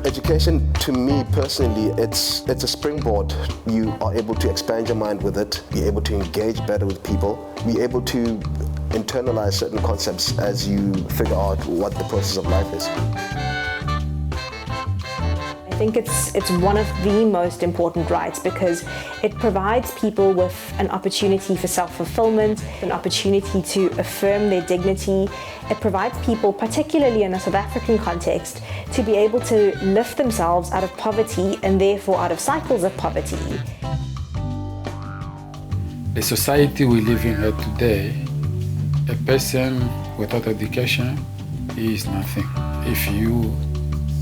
Education, to me personally, it's a springboard. You are able to expand your mind with it, be able to engage better with people, be able to internalize certain concepts as you figure out what the process of life is. I think it's one of the most important rights because it provides people with an opportunity for self-fulfillment, an opportunity to affirm their dignity. It provides people, particularly in a South African context, to be able to lift themselves out of poverty and therefore out of cycles of poverty. The society we live in today, a person without education is nothing. If you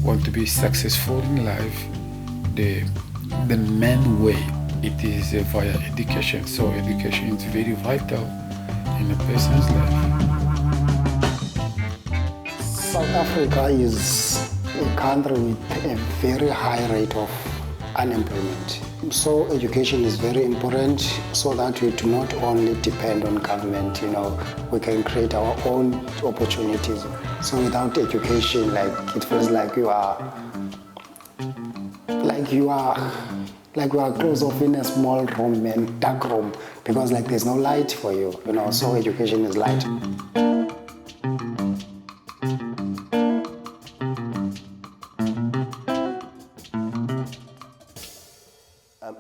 want to be successful in life, the main way it is via education. So education is very vital in a person's life. South Africa is a country with a very high rate of unemployment. So education is very important so that we do not only depend on government, we can create our own opportunities. So without education, it feels like you are closed off in a small room and dark room because there's no light for you, so education is light.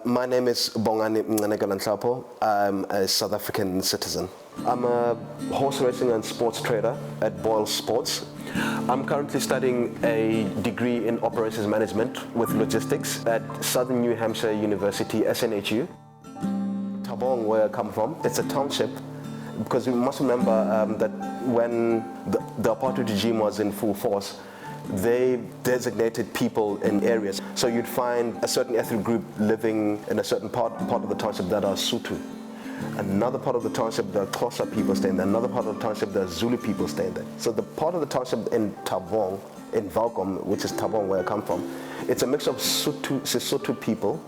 My name is Bongani. I'm a South African citizen. I'm a horse racing and sports trader at Boyle Sports. I'm currently studying a degree in operations management with logistics at Southern New Hampshire University, SNHU. Thabong, where I come from, it's a township because we must remember that when the apartheid regime was in full force, they designated people in areas. So you'd find a certain ethnic group living in a certain part of the township that are Sotho. Another part of the township, there are Xhosa people staying there. Another part of the township, there are Zulu people staying there. So the part of the township in Thabong, in Valcom, which is Thabong where I come from, it's a mix of Sesotho people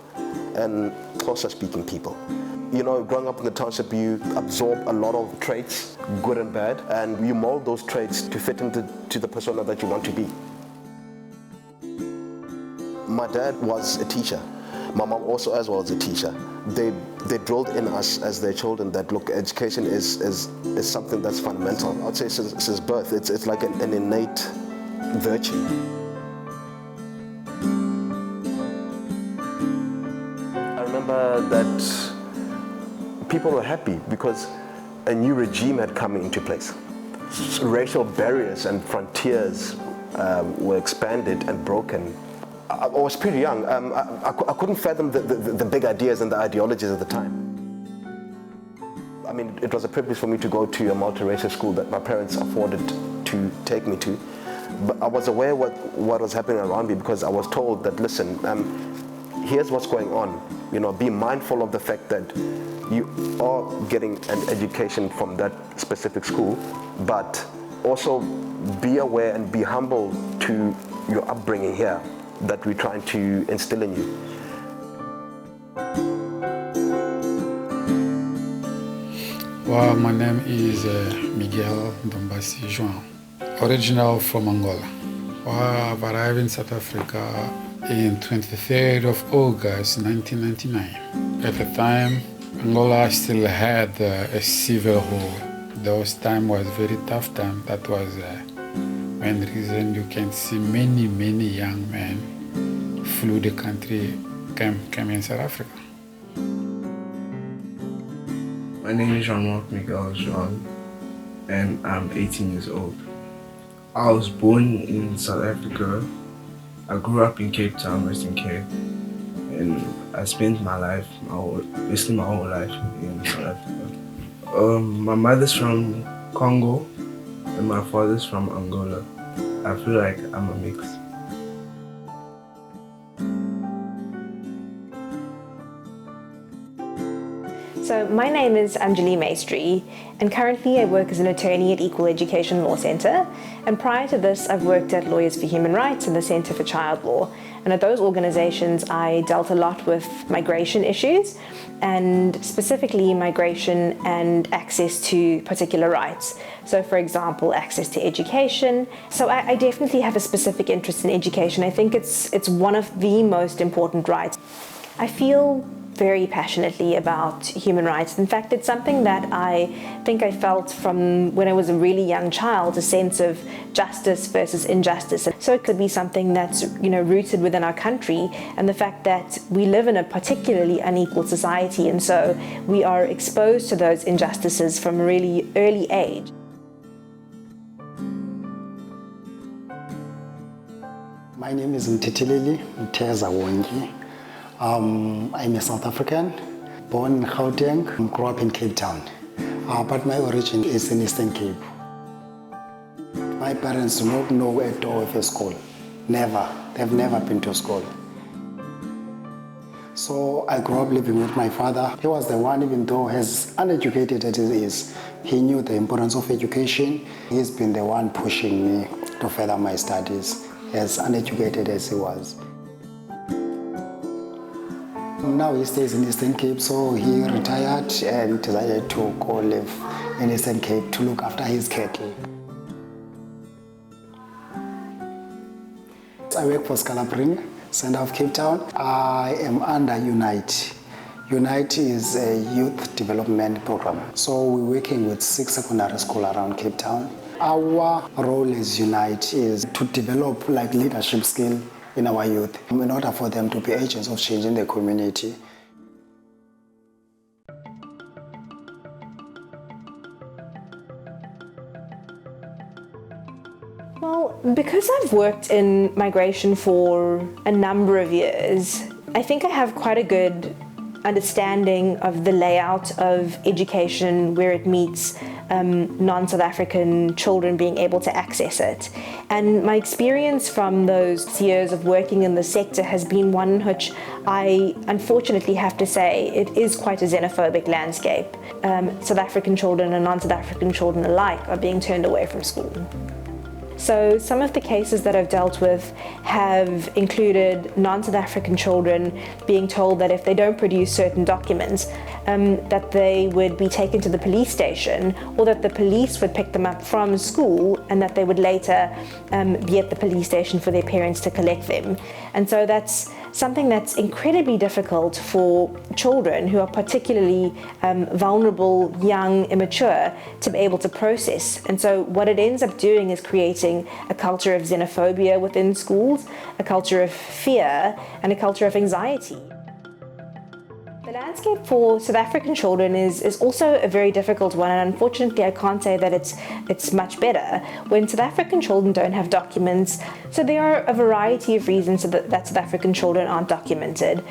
and Xhosa-speaking people. Growing up in the township, you absorb a lot of traits, good and bad, and you mold those traits to fit into the persona that you want to be. My dad was a teacher. My mom also as well as a teacher. They drilled in us as their children that, look, education is something that's fundamental. I'd say since birth, it's like an innate virtue. I remember that people were happy because a new regime had come into place. Racial barriers and frontiers were expanded and broken. I was pretty young. I couldn't fathom the big ideas and the ideologies at the time. I mean, it was a privilege for me to go to a multiracial school that my parents afforded to take me to. But I was aware what was happening around me because I was told that, listen, here's what's going on. Be mindful of the fact that you are getting an education from that specific school, but also be aware and be humble to your upbringing here that we're trying to instill in you. Well, my name is Miguel Ndombasi João, original from Angola. Well, I've arrived in South Africa in 23rd of August 1999. At the time, Angola still had a civil war. Those time was very tough time. That was one reason you can see many young men flew the country, came in South Africa. My name is Jean-Marc Miguel João, and I'm 18 years old. I was born in South Africa. I grew up in Cape Town, Western Cape, and I spent my whole life in South Africa. My mother's from Congo, and my father's from Angola. I feel like I'm a mix. So my name is Anjuli, and currently I work as an attorney at Equal Education Law Centre. And prior to this, I've worked at Lawyers for Human Rights and the Centre for Child Law. And at those organisations, I dealt a lot with migration issues, and specifically migration and access to particular rights. So, for example, access to education. So I definitely have a specific interest in education. I think it's one of the most important rights. I feel very passionately about human rights. In fact, it's something that I think I felt from when I was a really young child, a sense of justice versus injustice. So it could be something that's, rooted within our country, and the fact that we live in a particularly unequal society, and so we are exposed to those injustices from a really early age. My name is Mtheza. I'm a South African, born in Gauteng, grew up in Cape Town, but my origin is in Eastern Cape. My parents do not know a door of a school, never. They've never been to school. So I grew up living with my father. He was the one, even though as uneducated as he is, he knew the importance of education. He's been the one pushing me to further my studies, as uneducated as he was. Now he stays in Eastern Cape, so he retired and decided to go live in Eastern Cape to look after his cattle. I work for Scalabring, Centre of Cape Town. I am under Unite. Unite is a youth development program. So we're working with 6 secondary schools around Cape Town. Our role as Unite is to develop leadership skill in our youth in order for them to be agents of change in the community. Well, because I've worked in migration for a number of years, I think I have quite a good understanding of the layout of education where it meets non-South African children being able to access it. And my experience from those years of working in the sector has been one in which I unfortunately have to say it is quite a xenophobic landscape. South African children and non-South African children alike are being turned away from school. So some of the cases that I've dealt with have included non-South African children being told that if they don't produce certain documents, that they would be taken to the police station, or that the police would pick them up from school and that they would later be at the police station for their parents to collect them. And so that's something that's incredibly difficult for children who are particularly vulnerable, young, immature, to be able to process. And so what it ends up doing is creating a culture of xenophobia within schools, a culture of fear, and a culture of anxiety. The landscape for South African children is also a very difficult one, and unfortunately I can't say that it's much better when South African children don't have documents. So there are a variety of reasons that South African children aren't documented.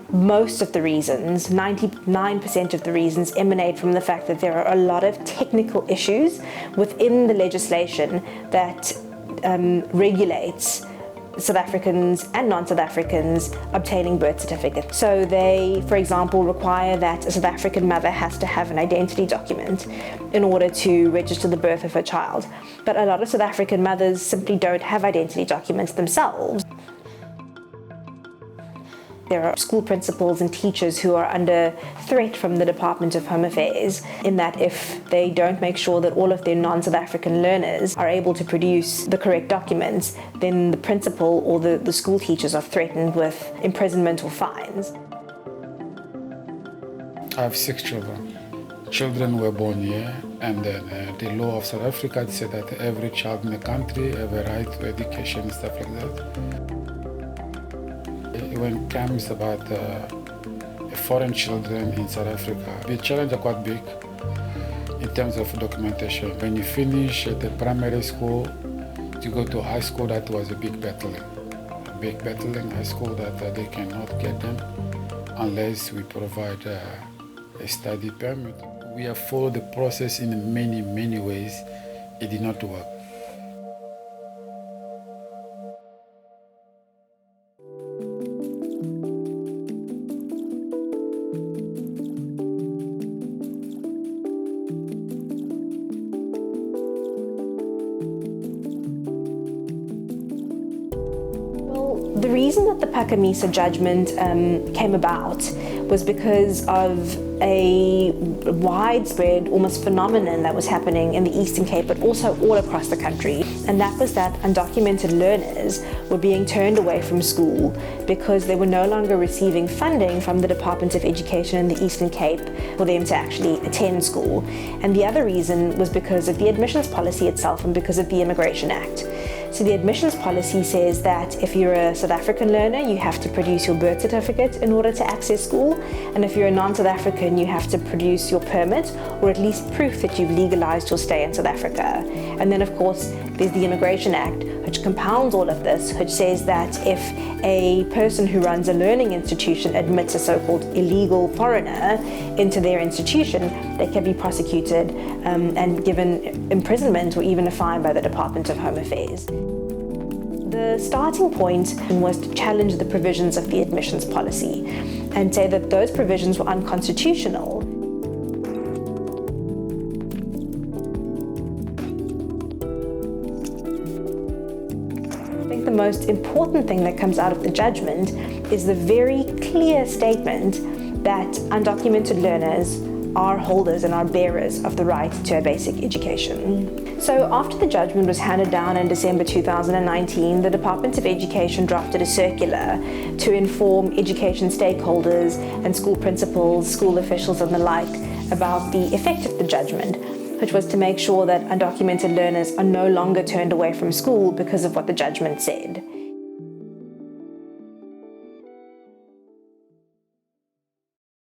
Most of the reasons, 99% of the reasons, emanate from the fact that there are a lot of technical issues within the legislation that regulates South Africans and non-South Africans obtaining birth certificates. So they, for example, require that a South African mother has to have an identity document in order to register the birth of her child. But a lot of South African mothers simply don't have identity documents themselves. There are school principals and teachers who are under threat from the Department of Home Affairs, in that if they don't make sure that all of their non-South African learners are able to produce the correct documents, then the principal or the school teachers are threatened with imprisonment or fines. I have 6 children. Children were born here, and then the law of South Africa said that every child in the country have a right to education and stuff like that. When it comes about foreign children in South Africa, the challenges are quite big in terms of documentation. When you finish the primary school, to go to high school, that was a big battling. A big battling high school that they cannot get them unless we provide a study permit. We have followed the process in many, many ways. It did not work. The reason that the Phakamisa judgment came about was because of a widespread, almost phenomenon that was happening in the Eastern Cape, but also all across the country. And that was that undocumented learners were being turned away from school because they were no longer receiving funding from the Department of Education in the Eastern Cape for them to actually attend school. And the other reason was because of the admissions policy itself and because of the Immigration Act. So the admissions policy says that if you're a South African learner, you have to produce your birth certificate in order to access school. And if you're a non-South African, you have to produce your permit or at least proof that you've legalized your stay in South Africa. And then of course, there's the Immigration Act, which compounds all of this, which says that if a person who runs a learning institution admits a so-called illegal foreigner into their institution, they can be prosecuted and given imprisonment or even a fine by the Department of Home Affairs. The starting point was to challenge the provisions of the admissions policy and say that those provisions were unconstitutional. I think the most important thing that comes out of the judgment is the very clear statement that undocumented learners are holders and are bearers of the right to a basic education. So after the judgment was handed down in December 2019, the Department of Education drafted a circular to inform education stakeholders and school principals, school officials and the like about the effect of the judgment, which was to make sure that undocumented learners are no longer turned away from school because of what the judgment said.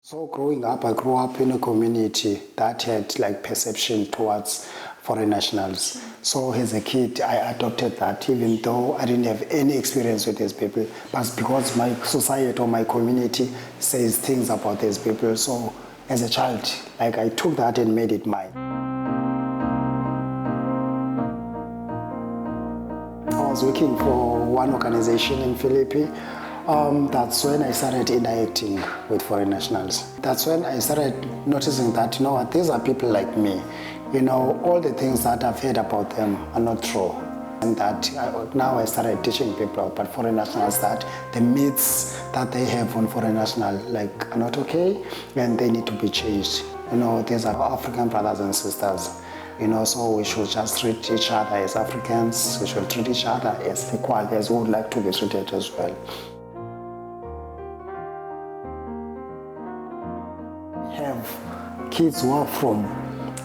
So growing up, I grew up in a community that had like perception towards foreign nationals. So as a kid, I adopted that, even though I didn't have any experience with these people. But because my society or my community says things about these people, so as a child, like I took that and made it mine. I was working for one organization in Philippines. That's when I started interacting with foreign nationals. That's when I started noticing that, you know what, these are people like me. You know, all the things that I've heard about them are not true. And that now I started teaching people about foreign nationals that the myths that they have on foreign nationals are not okay and they need to be changed. You know, these are African brothers and sisters. You know, so we should just treat each other as Africans. We should treat each other as equal as we would like to be treated as well. Have kids who are from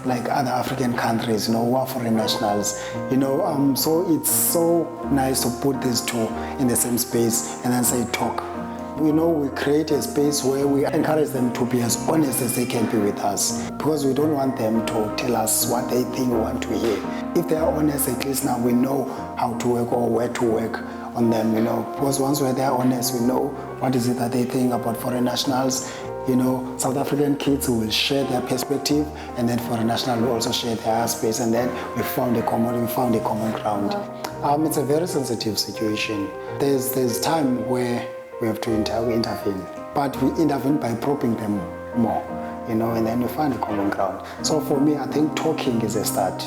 other African countries, you know, who are foreign nationals, you know, so it's so nice to put these two in the same space and then say talk. You know, we create a space where we encourage them to be as honest as they can be with us, because we don't want them to tell us what they think we want to hear. If they are honest, at least now we know how to work or where to work on them, you know, because once they are honest, we know what is it that they think about foreign nationals. You know, South African kids will share their perspective, and then foreign nationals will also share their space, and then we found a common ground. It's a very sensitive situation. There's time where we have to intervene, but we intervene by probing them more, you know, and then we find a common ground. So for me, I think talking is a start,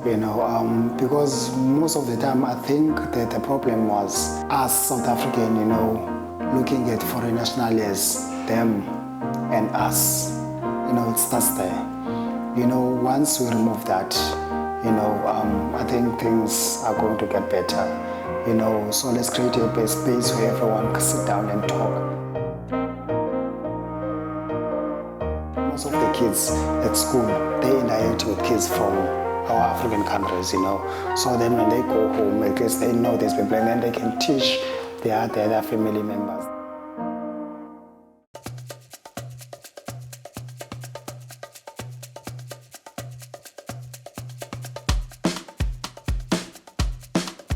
you know, because most of the time I think that the problem was us South African, you know, looking at foreign nationals as them and us. You know, it starts there. You know, once we remove that, you know, I think things are going to get better. You know, so let's create a space where everyone can sit down and talk. Most of the kids at school, they interact with kids from our African countries, you know. So then when they go home, at least they know these people, and then they can teach their family members.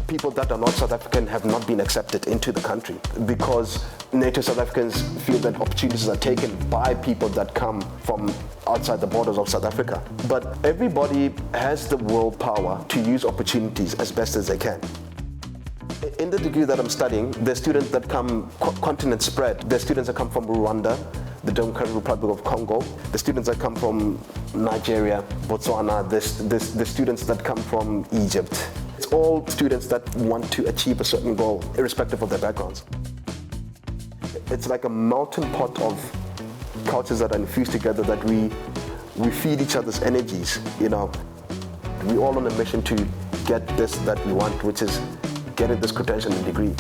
People that are not South African have not been accepted into the country because native South Africans feel that opportunities are taken by people that come from outside the borders of South Africa. But everybody has the willpower to use opportunities as best as they can. In the degree that I'm studying, there's students that come continent spread. There's students that come from Rwanda, the Democratic Republic of Congo, the students that come from Nigeria, Botswana, the students that come from Egypt. It's all students that want to achieve a certain goal, irrespective of their backgrounds. It's like a melting pot of cultures that are infused together, that we feed each other's energies, you know. We're all on a mission to get this that we want, which is getting this credential and degree.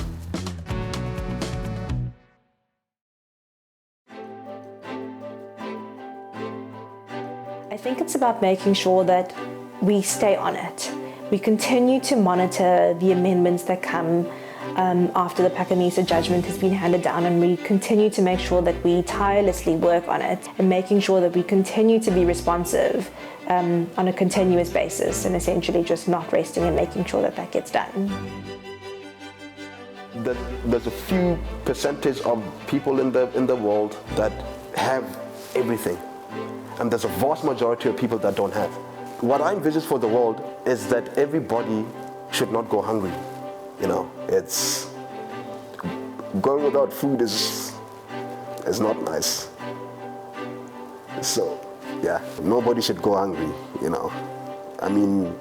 I think it's about making sure that we stay on it. We continue to monitor the amendments that come after the Phakamisa judgment has been handed down, and we continue to make sure that we tirelessly work on it and making sure that we continue to be responsive on a continuous basis, and essentially just not resting and making sure that that gets done. There's a few percentage of people in the world that have everything, and there's a vast majority of people that don't have. What I envisage for the world is that everybody should not go hungry. You know, it's going without food is not nice. So yeah, nobody should go hungry, you know. I mean,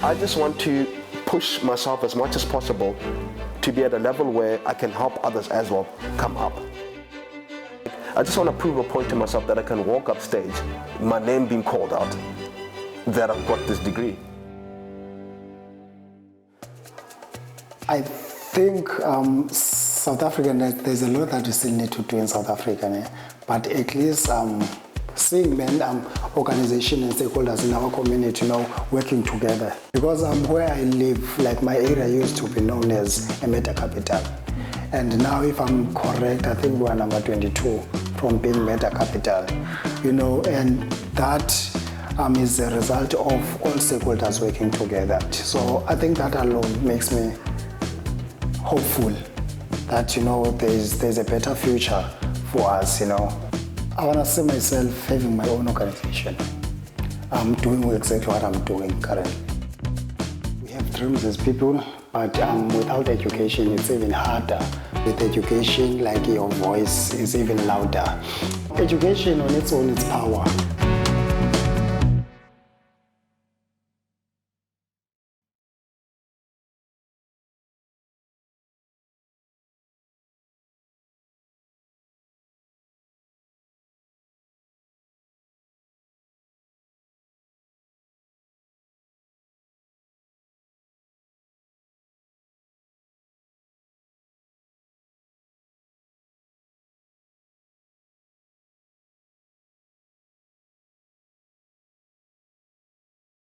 I just want to push myself as much as possible to be at a level where I can help others as well come up. I just want to prove a point to myself that I can walk up stage, my name being called out, that I've got this degree. I think South Africa, there's a lot that we still need to do in South Africa, but at least seeing organizations and stakeholders in our community, you know, working together. Because where I live, like my area used to be known as a meta capital. And now, if I'm correct, I think we're number 22 from being meta capital, you know, and that is a result of all stakeholders working together. So I think that alone makes me hopeful that, you know, there's a better future for us, you know. I want to see myself having my own organization. I'm doing exactly what I'm doing currently. We have dreams as people, but without education, it's even harder. With education, like, your voice is even louder. Education on its own is power.